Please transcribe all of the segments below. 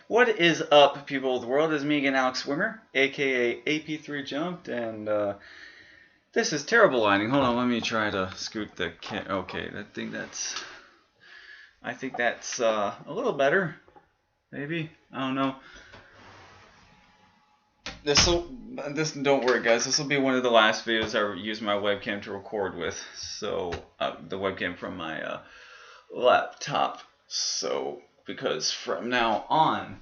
What is up, people of the world? It's me again, Alex Swimmer, aka AP3 Jumped, and this is terrible lighting. Hold on, let me try to scoot the okay, I think that's a little better, maybe. I don't know. This don't worry, guys. This will be one of the last videos I use my webcam to record with. So the webcam from my laptop. So because from now on,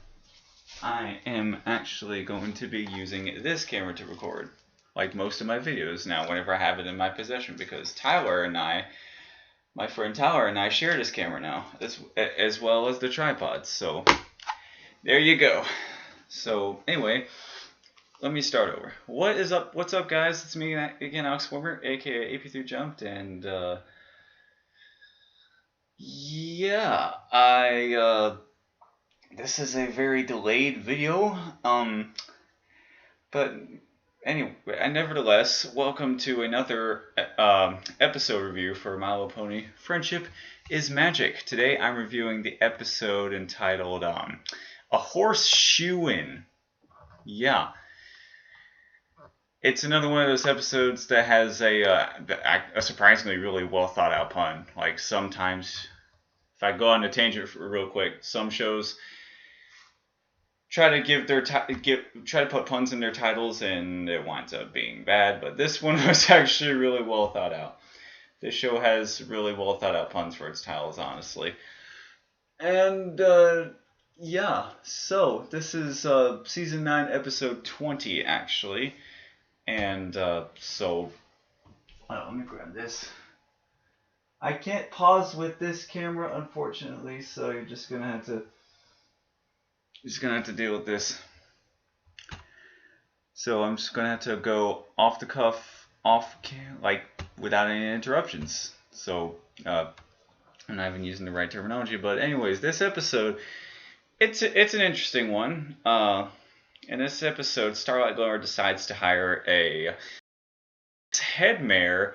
I am actually going to be using this camera to record, like most of my videos now, whenever I have it in my possession, because my friend Tyler and I share this camera now, as well as the tripod. So there you go. So anyway, let me start over. What is up? What's up, guys? It's me again, Alex Swimmer, aka AP3 Jumped, and yeah, this is a very delayed video. But anyway, nevertheless, welcome to another episode review for My Little Pony Friendship is Magic. Today I'm reviewing the episode entitled A Horse Shoein'. Yeah. It's another one of those episodes that has a surprisingly really well thought out pun. Like sometimes, if I go on a tangent real quick, some shows try to put puns in their titles and it winds up being bad, but this one was actually really well thought out. This show has really well thought out puns for its titles, honestly. And yeah, so this is season 9 episode 20 actually. And let me grab this. I can't pause with this camera, unfortunately, so you're just gonna have to deal with this. So I'm just gonna have to go off the cuff, like without any interruptions. So I'm not even using the right terminology, but anyways, this episode, it's an interesting one. In this episode, Starlight Glimmer decides to hire a headmare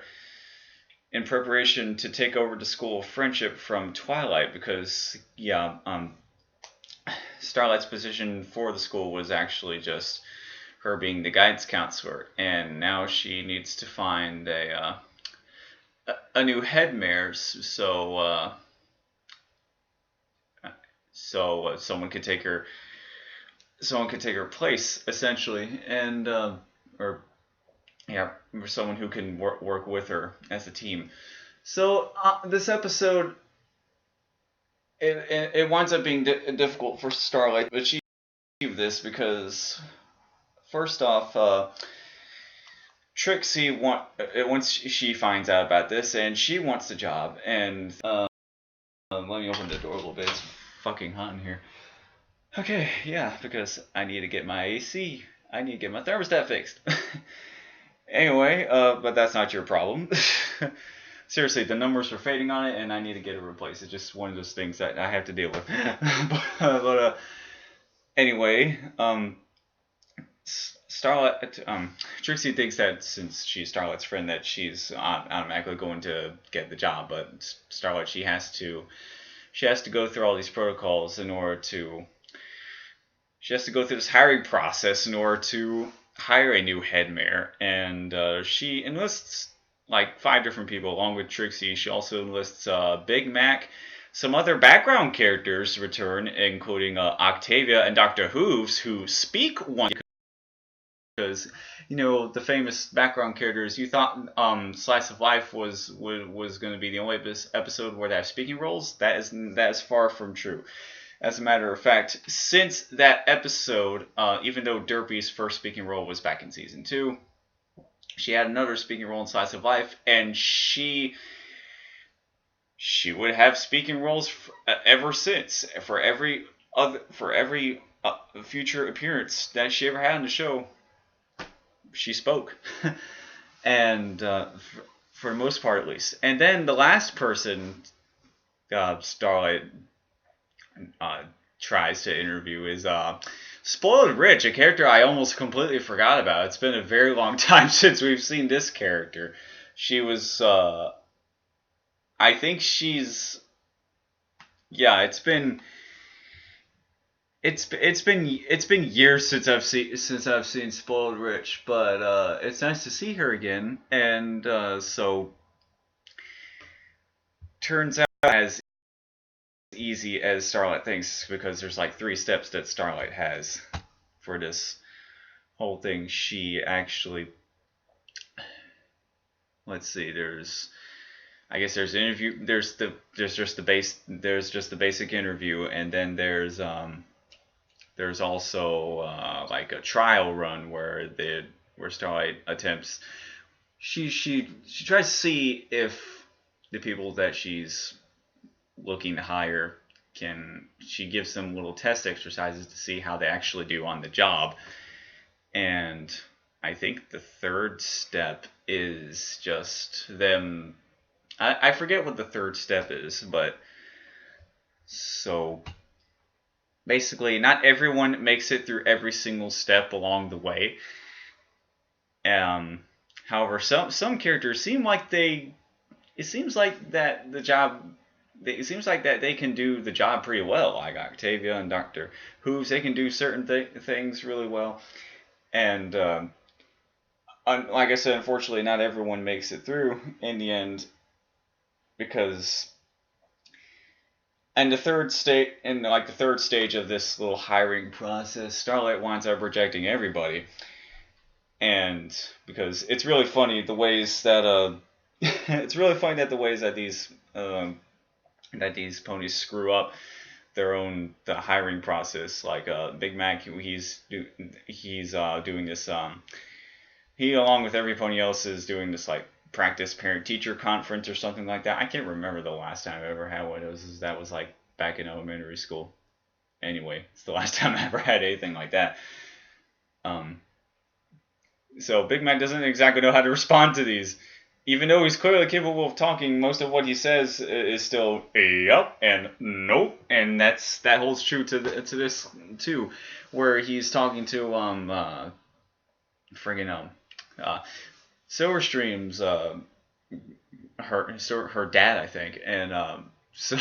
in preparation to take over the School of Friendship from Twilight, because Starlight's position for the school was actually just her being the guidance counselor, and now she needs to find a new headmare, so someone could take her place, essentially, and or someone who can work with her as a team. So this episode, it winds up being difficult for Starlight to achieve this because, first off, Trixie once she finds out about this, and she wants the job. And let me open the door a little bit. It's fucking hot in here. Okay, yeah, because I need to get my AC. I need to get my thermostat fixed. Anyway, but that's not your problem. Seriously, the numbers are fading on it, and I need to get it replaced. It's just one of those things that I have to deal with. but anyway, Starlight, Trixie thinks that since she's Starlight's friend, that she's automatically going to get the job. But Starlight, she has to go through all these protocols in order to. She has to go through this hiring process in order to hire a new headmare, and she enlists like 5 different people along with Trixie. She also enlists Big Mac. Some other background characters return, including Octavia and Dr. Hooves, who speak one, because the famous background characters. You thought Slice of Life was going to be the only episode where they have speaking roles. That is far from true. As a matter of fact, since that episode, even though Derpy's first speaking role was back in season 2, she had another speaking role in Slice of Life, and she would have speaking roles ever since for every future appearance that she ever had on the show. She spoke, and for the most part, at least. And then the last person, Starlight tries to interview is Spoiled Rich, a character I almost completely forgot about. It's been a very long time since we've seen this character. She was, I think she's, yeah, it's been it's been years since I've seen Spoiled Rich, but it's nice to see her again. And so turns out as easy as Starlight thinks, because there's like 3 steps that Starlight has for this whole thing. She actually, let's see, I guess there's an interview. There's just the basic interview, and then there's also like a trial run where Starlight attempts. She tries to see if the people that she's looking to hire can. She gives them little test exercises to see how they actually do on the job. And I think the third step is just them. I forget what the third step is, but so basically, not everyone makes it through every single step along the way. Um, However, some characters seem like they. It seems like that the job. It seems like that they can do the job pretty well. Like Octavia and Doctor Hooves, they can do certain things really well. And like I said, unfortunately, not everyone makes it through in the end, because and the third stage of this little hiring process, Starlight winds up rejecting everybody. And because it's really funny the ways that it's really funny that the ways that these ponies screw up the hiring process. Like Big Mac, he's doing this. He, along with every pony else, is doing this like practice parent teacher conference or something like that. I can't remember the last time I ever had one of those. That was like back in elementary school. Anyway, it's the last time I ever had anything like that. Um, so Big Mac doesn't exactly know how to respond to these. Even though he's clearly capable of talking, most of what he says is still "yup" and "nope," and that holds true to this too, where he's talking to friggin' Silverstream's her dad, I think. And so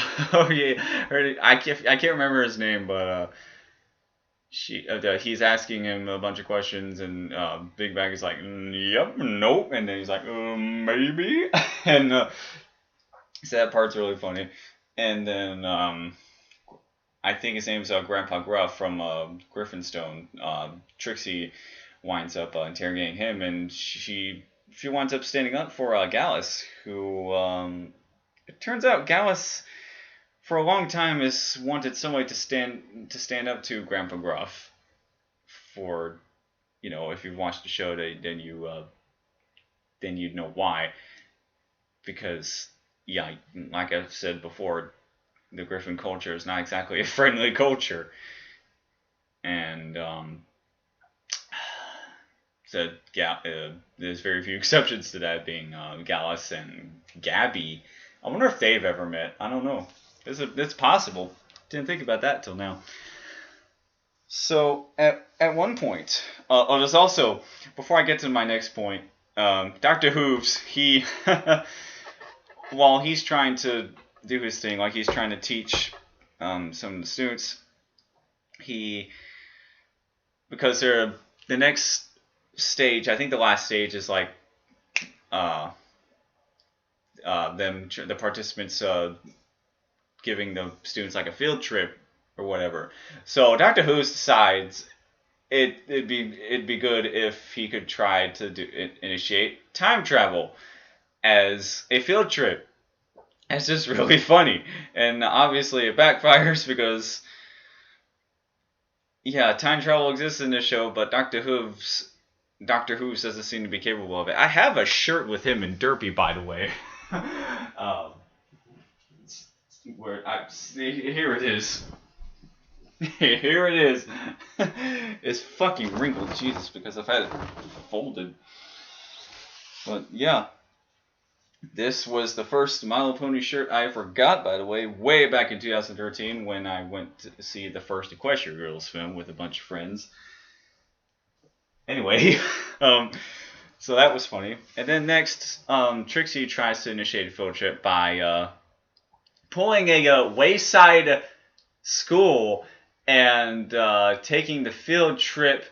yeah, I can't remember his name, but he's asking him a bunch of questions, and Big Bang is like, "Yep, nope," and then he's like, "Maybe," and so that part's really funny. And then I think his name's Grandpa Gruff from Griffinstone. Trixie winds up interrogating him, and she winds up standing up for Gallus, who it turns out Gallus for a long time has wanted somebody to stand up to Grandpa Gruff. For if you've watched the show, then you'd know why. Because yeah, like I've said before, the Griffin culture is not exactly a friendly culture, and so there's very few exceptions to that, being Gallus and Gabby. I wonder if they've ever met. I don't know. It's possible. Didn't think about that till now. So at one point, there's also, before I get to my next point, Dr. Hooves, he while he's trying to do his thing, like he's trying to teach some of the students, because the next stage, I think the last stage is like uh, the participants giving the students like a field trip or whatever. So Dr. Who's decides it'd be good if he could try to initiate time travel as a field trip. It's just really funny, and obviously it backfires because yeah, time travel exists in this show, but Doctor Hooves doesn't seem to be capable of it. I have a shirt with him and Derpy, by the way. um, here it is. Here it is. It's fucking wrinkled, Jesus, because I've had it folded. But yeah, this was the first My Little Pony shirt I ever got, by the way, way back in 2013 when I went to see the first Equestria Girls film with a bunch of friends. Anyway, so that was funny. And then next, Trixie tries to initiate a field trip by pulling a wayside school and taking the field trip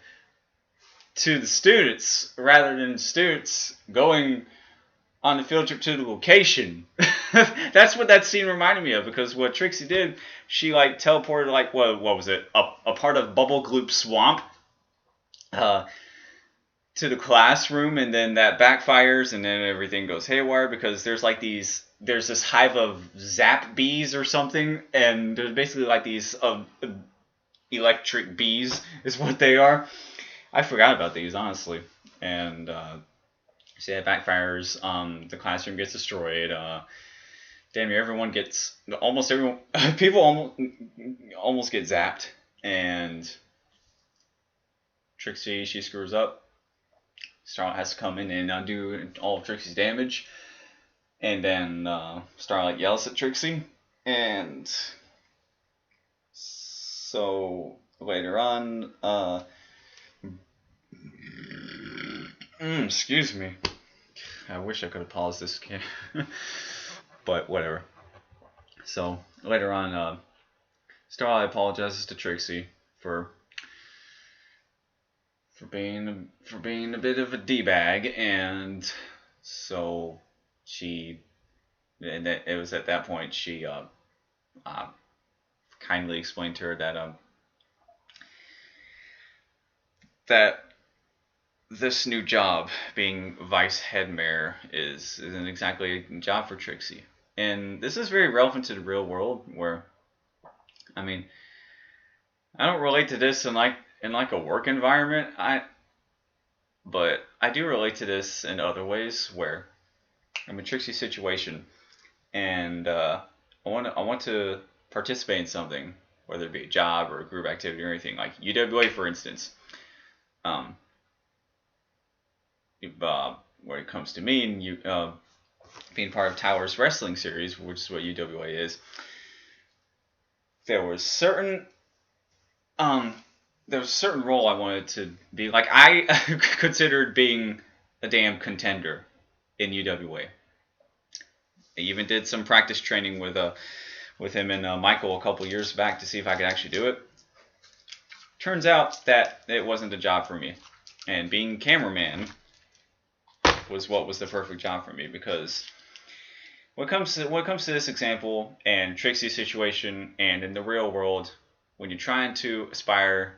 to the students rather than students going on the field trip to the location. That's what that scene reminded me of, because what Trixie did, she like teleported like what was it, a part of Bubble Gloop Swamp uh, to the classroom, and then that backfires, and then everything goes haywire because there's this hive of zap bees or something, and there's basically like these electric bees is what they are. I forgot about these, honestly, and so yeah, it backfires. The classroom gets destroyed. Damn near everyone gets, almost everyone, people almost get zapped, and Trixie, she screws up. Starlight has to come in and undo all of Trixie's damage, and then Starlight yells at Trixie, and so later on, excuse me. I wish I could have paused this, but whatever. So later on, Starlight apologizes to Trixie for being a bit of a d-bag, and so it was at that point she kindly explained to her that this new job, being vice head mayor, isn't exactly a job for Trixie. And this is very relevant to the real world, where, I mean, I don't relate to this in a work environment. But I do relate to this in other ways, where I'm in Trixie's situation, and I want to participate in something, whether it be a job or a group activity or anything, like UWA, for instance. When it comes to me and being part of Tower's wrestling series, which is what UWA is, there was a certain role I wanted to be. Like, I considered being a damn contender in UWA. I even did some practice training with him and Michael a couple years back to see if I could actually do it. Turns out that it wasn't a job for me, and being cameraman was what was the perfect job for me, because when it comes to this example and Trixie's situation, and in the real world, when you're trying to aspire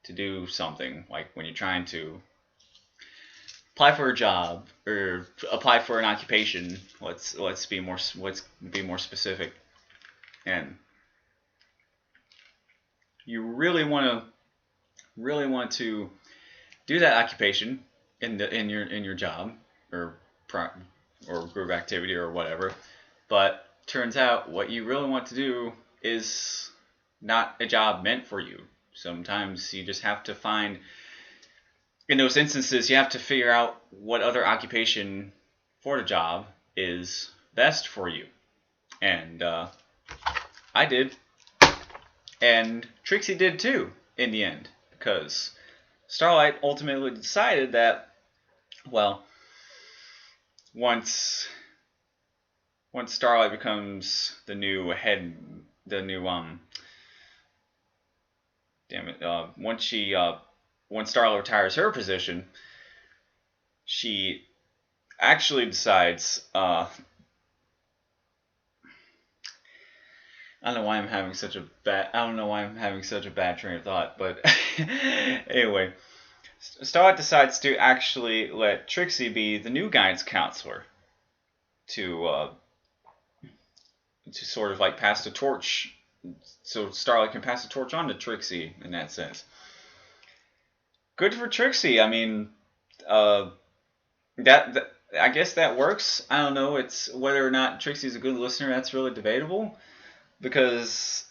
to do something, like when you're trying to apply for a job or apply for an occupation, let's be more specific, and you really want to do that occupation in your job or group activity or whatever, but turns out what you really want to do is not a job meant for you. Sometimes you just have to find, in those instances, you have to figure out what other occupation for the job is best for you. And I did. And Trixie did too, in the end. Because Starlight ultimately decided that, well, once Starlight becomes the new once Starlight retires her position, she actually decides, I don't know why I'm having such a bad train of thought, but anyway, Starlight decides to actually let Trixie be the new guidance counselor to sort of like pass the torch, so Starlight can pass the torch on to Trixie in that sense. Good for Trixie. I mean, that I guess that works. I don't know. It's whether or not Trixie's a good listener, that's really debatable, because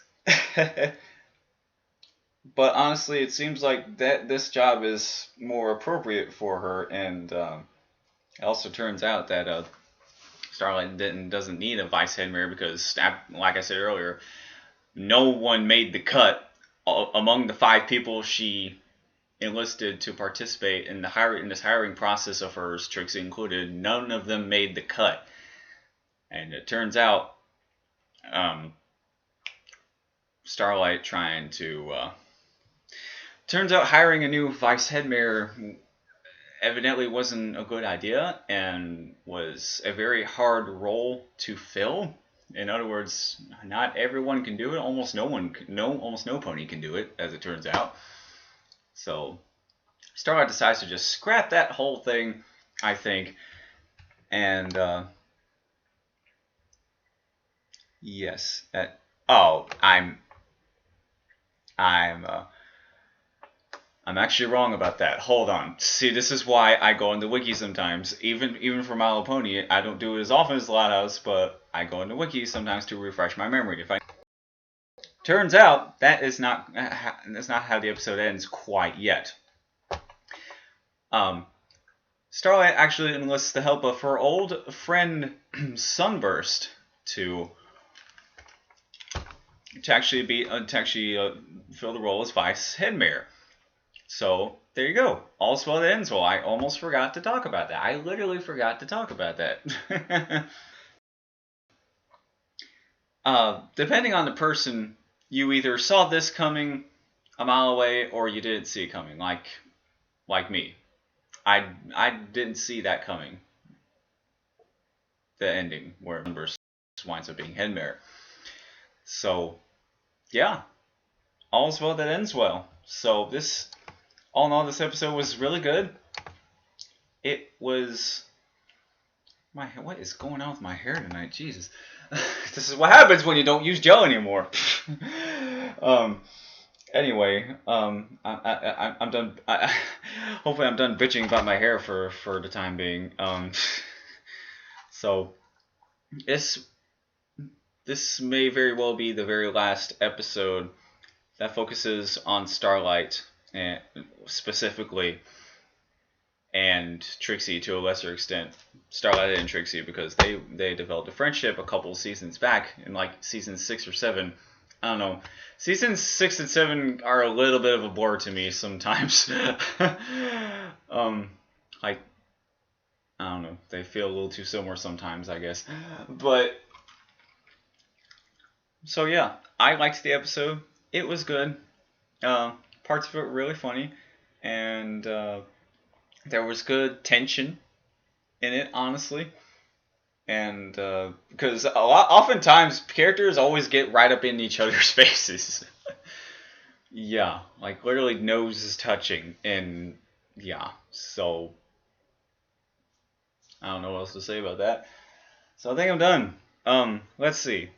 but honestly, it seems like that this job is more appropriate for her, and it also turns out that Starlight doesn't need a vice head mayor, because, like I said earlier, no one made the cut among the 5 people she enlisted to participate in this hiring process of hers, Trixie included. None of them made the cut, and it turns out Starlight trying to. Turns out hiring a new vice head mayor evidently wasn't a good idea and was a very hard role to fill. In other words, not everyone can do it. Almost no pony can do it, as it turns out. So Starlight decides to just scrap that whole thing, I think, and yes, that. Oh, I'm I'm actually wrong about that. Hold on. See, this is why I go into Wiki sometimes. Even for My Little Pony, I don't do it as often as Loud House, but I go into Wiki sometimes to refresh my memory. If I turns out that's not how the episode ends quite yet. Starlight actually enlists the help of her old friend Sunburst to actually fill the role as vice head mayor. So there you go. All's well that ends well. I almost forgot to talk about that. I literally forgot to talk about that. Depending on the person, you either saw this coming a mile away or you didn't see it coming. Like me, I didn't see that coming. The ending where Sunburst winds up being head mayor. So yeah, all's well that ends well. So this. All in all, this episode was really good. It was what is going on with my hair tonight? Jesus, this is what happens when you don't use gel anymore. Anyway, I'm done. Hopefully, I'm done bitching about my hair for the time being. So this may very well be the very last episode that focuses on Starlight. And specifically, and Trixie to a lesser extent, Starlight and Trixie, because they developed a friendship a couple seasons back in like season 6 or 7. I don't know. Seasons 6 and 7 are a little bit of a blur to me sometimes. Like I don't know. They feel a little too similar sometimes, I guess. But so yeah, I liked the episode. It was good. Parts of it were really funny, and there was good tension in it, honestly. And because oftentimes characters always get right up in each other's faces. Yeah, like literally noses touching, and yeah. So I don't know what else to say about that. So I think I'm done. Let's see.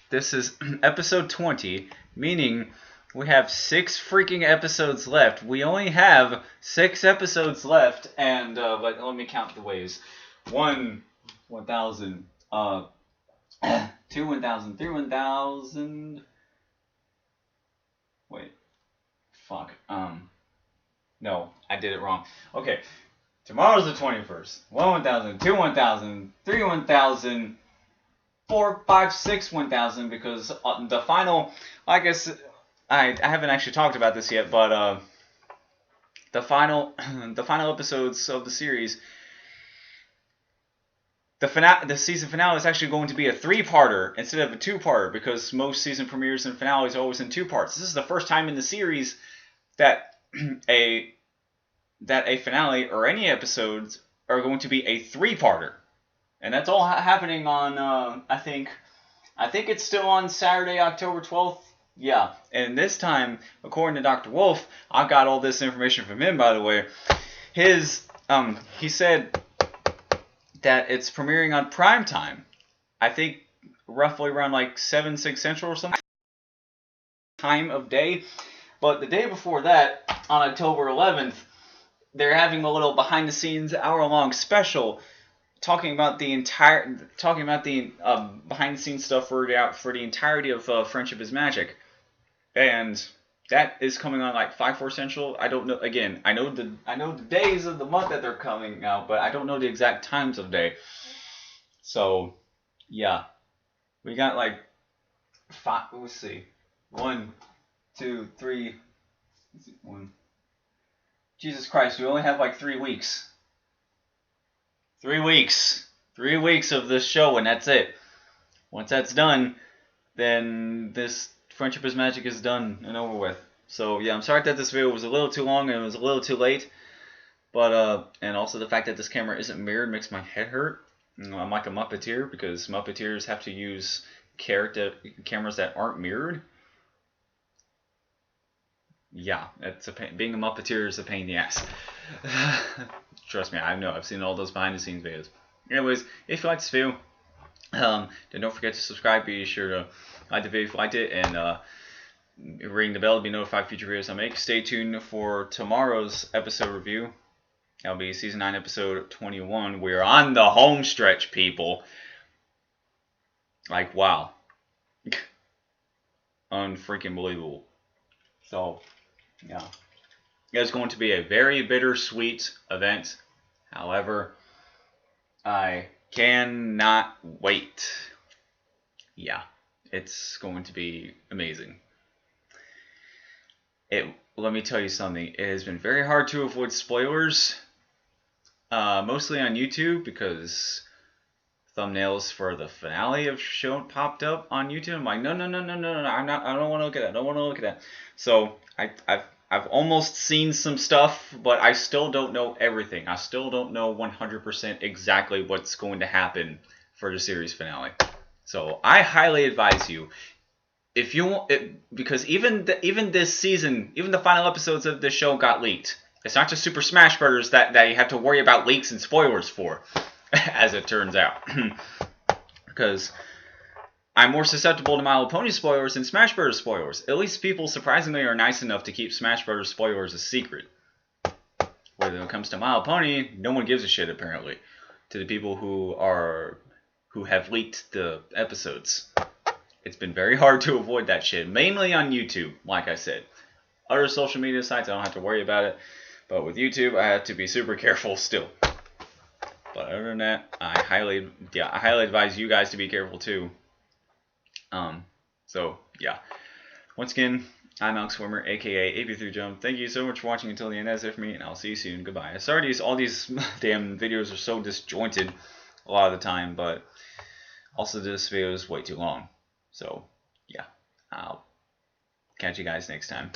This is episode 20, meaning we have 6 freaking episodes left. We only have 6 episodes left, and but let me count the waves. 1,000, 2 1,000, 3 1,000. Wait, fuck. No, I did it wrong. Okay, tomorrow's the 21st. 1,000, 2 1,000, 3 1,000, 4, 5, 6 1,000, because the final, I guess. I haven't actually talked about this yet, but the final episodes of the series, the season finale is actually going to be a 3-parter instead of a 2-parter, because most season premieres and finales are always in 2 parts. This is the first time in the series that a finale or any episodes are going to be a 3-parter, and that's all happening on I think it's still on Saturday, October 12th. Yeah, and this time, according to Dr. Wolf, I got all this information from him, by the way. He said that it's premiering on prime time. I think roughly around like 7, 6 Central or something time of day. But the day before that, on October 11th, they're having a little behind-the-scenes hour-long special talking about the behind-the-scenes stuff for the entirety of Friendship is Magic. And that is coming on like 5, 4 Central. I don't know. Again, I know the days of the month that they're coming out, but I don't know the exact times of day. So, yeah, we got like 5. Let's see, 1, 2, 3. Let's see, 1. Jesus Christ, we only have like 3 weeks. 3 weeks. 3 weeks of this show, and that's it. Once that's done, then this Friendship is Magic is done and over with. So yeah, I'm sorry that this video was a little too long and it was a little too late. But and also the fact that this camera isn't mirrored makes my head hurt. I'm like a Muppeteer because Muppeteers have to use cameras that aren't mirrored. Yeah, it's a pain. Being a Muppeteer is a pain in the ass. Trust me, I know. I've seen all those behind the scenes videos. Anyways, if you like this video, then don't forget to subscribe. Be sure to like the video if you liked it, and ring the bell to be notified of future videos I make. Stay tuned for tomorrow's episode review. That'll be season 9, episode 21. We're on the home stretch, people. Like, wow. Unfreaking believable. So, yeah. It's going to be a very bittersweet event. However, I cannot wait. Yeah. It's going to be amazing. Let me tell you something. It has been very hard to avoid spoilers. Mostly on YouTube because thumbnails for the finale have popped up on YouTube. I'm like, no, I don't want to look at that. I don't want to look at that. So I've almost seen some stuff, but I still don't know everything. I still don't know 100% exactly what's going to happen for the series finale. So I highly advise you, if you want, because even this season, even the final episodes of this show got leaked. It's not just Super Smash Bros. that you have to worry about leaks and spoilers for, as it turns out. Because I'm more susceptible to My Little Pony spoilers than Smash Bros. Spoilers. At least people surprisingly are nice enough to keep Smash Bros. Spoilers a secret. When it comes to My Little Pony, no one gives a shit apparently. To the people who have leaked the episodes. It's been very hard to avoid that shit, mainly on YouTube, like I said. Other social media sites, I don't have to worry about it. But with YouTube, I have to be super careful still. But other than that, I highly advise you guys to be careful too. So yeah. Once again, I'm Alex Swimmer, aka AP3Jump. Thank you so much for watching until the end. That's it for me, and I'll see you soon. Goodbye. Sorry, all these damn videos are so disjointed a lot of the time, but also this video is way too long. So yeah, I'll catch you guys next time.